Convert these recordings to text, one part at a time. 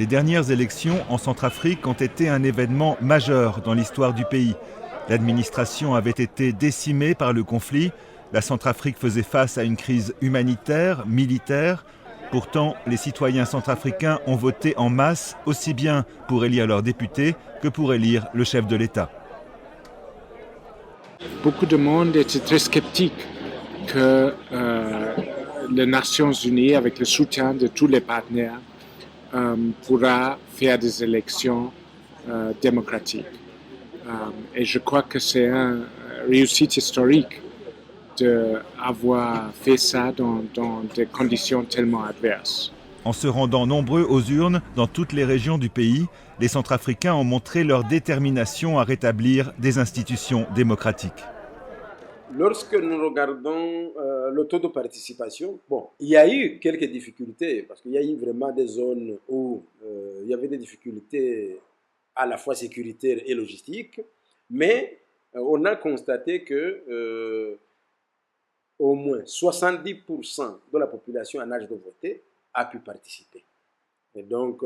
Les dernières élections en Centrafrique ont été un événement majeur dans l'histoire du pays. L'administration avait été décimée par le conflit. La Centrafrique faisait face à une crise humanitaire, militaire. Pourtant, les citoyens centrafricains ont voté en masse, aussi bien pour élire leurs députés que pour élire le chef de l'État. Beaucoup de monde était très sceptique que les Nations Unies, avec le soutien de tous les partenaires, pourra faire des élections démocratiques. Et je crois que c'est une réussite historique d'avoir fait ça dans des conditions tellement adverses. En se rendant nombreux aux urnes dans toutes les régions du pays, les Centrafricains ont montré leur détermination à rétablir des institutions démocratiques. Lorsque nous regardons le taux de participation, il y a eu quelques difficultés, parce qu'il y a eu vraiment des zones où il y avait des difficultés à la fois sécuritaires et logistiques, mais on a constaté que au moins 70% de la population en âge de voter a pu participer. Et donc,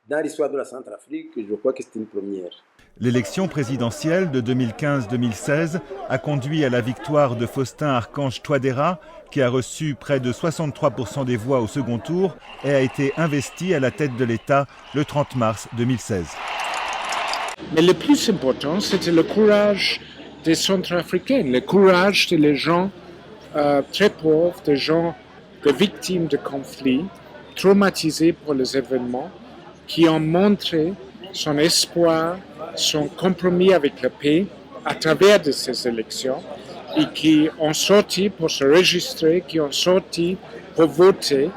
dans l'histoire de la Centrafrique, je crois que c'est une première. L'élection présidentielle de 2015-2016 a conduit à la victoire de Faustin Archange Touadéra, qui a reçu près de 63% des voix au second tour et a été investi à la tête de l'État le 30 mars 2016. Mais le plus important, c'était le courage des Centrafricains, le courage des gens très pauvres, des gens, des victimes de conflits, traumatisés par les événements, qui ont montré son espoir, son compromis avec la paix à travers de ces élections et qui ont sorti pour se registrer, qui ont sorti pour voter.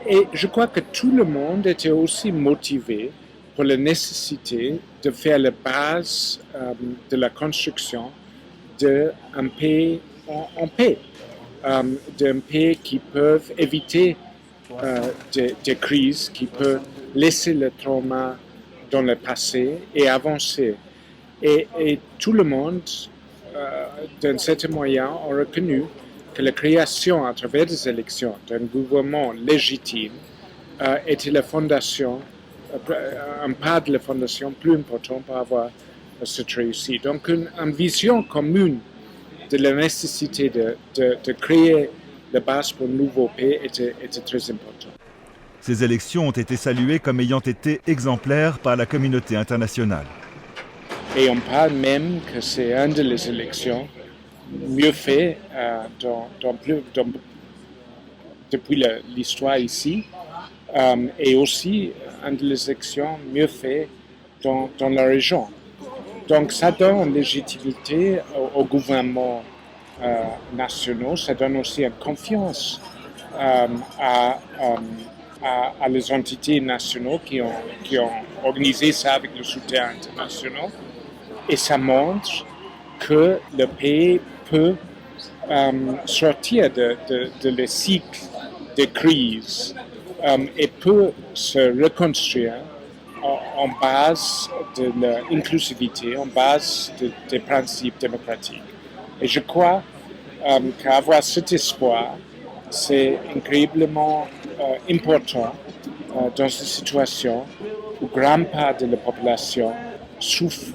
Et je crois que tout le monde était aussi motivé pour la nécessité de faire la base de la construction d'un pays en paix, d'un pays qui peut éviter des crises, qui peut laisser le trauma dans le passé et avancer. Et tout le monde, d'un certain moyen, a reconnu que la création à travers des élections d'un gouvernement légitime était la fondation, un pas de la fondation plus important pour avoir cette réussite. Donc une vision commune de la nécessité de créer la base pour un nouveau pays était très important. Ces élections ont été saluées comme ayant été exemplaires par la communauté internationale. Et on parle même que c'est une des élections mieux faites depuis l'histoire ici, et aussi une des élections mieux faites dans la région. Donc ça donne une légitimité au gouvernement national, ça donne aussi une confiance à les entités nationales qui ont organisé ça avec le soutien international. Et ça montre que le pays peut sortir de le cycle de crise et peut se reconstruire en base de l'inclusivité, en base des principes démocratiques. Et je crois qu'avoir cet espoir, c'est incroyablement important dans une situation où grande part de la population souffre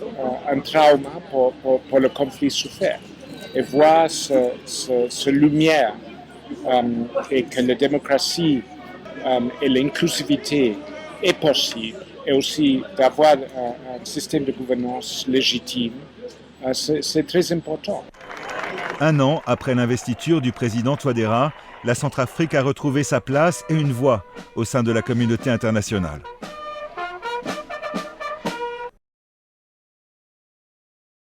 un trauma pour le conflit souffert. Et voir cette lumière et que la démocratie et l'inclusivité est possible, et aussi d'avoir un système de gouvernance légitime, c'est très important. Un an après l'investiture du président Touadéra, la Centrafrique a retrouvé sa place et une voix au sein de la communauté internationale.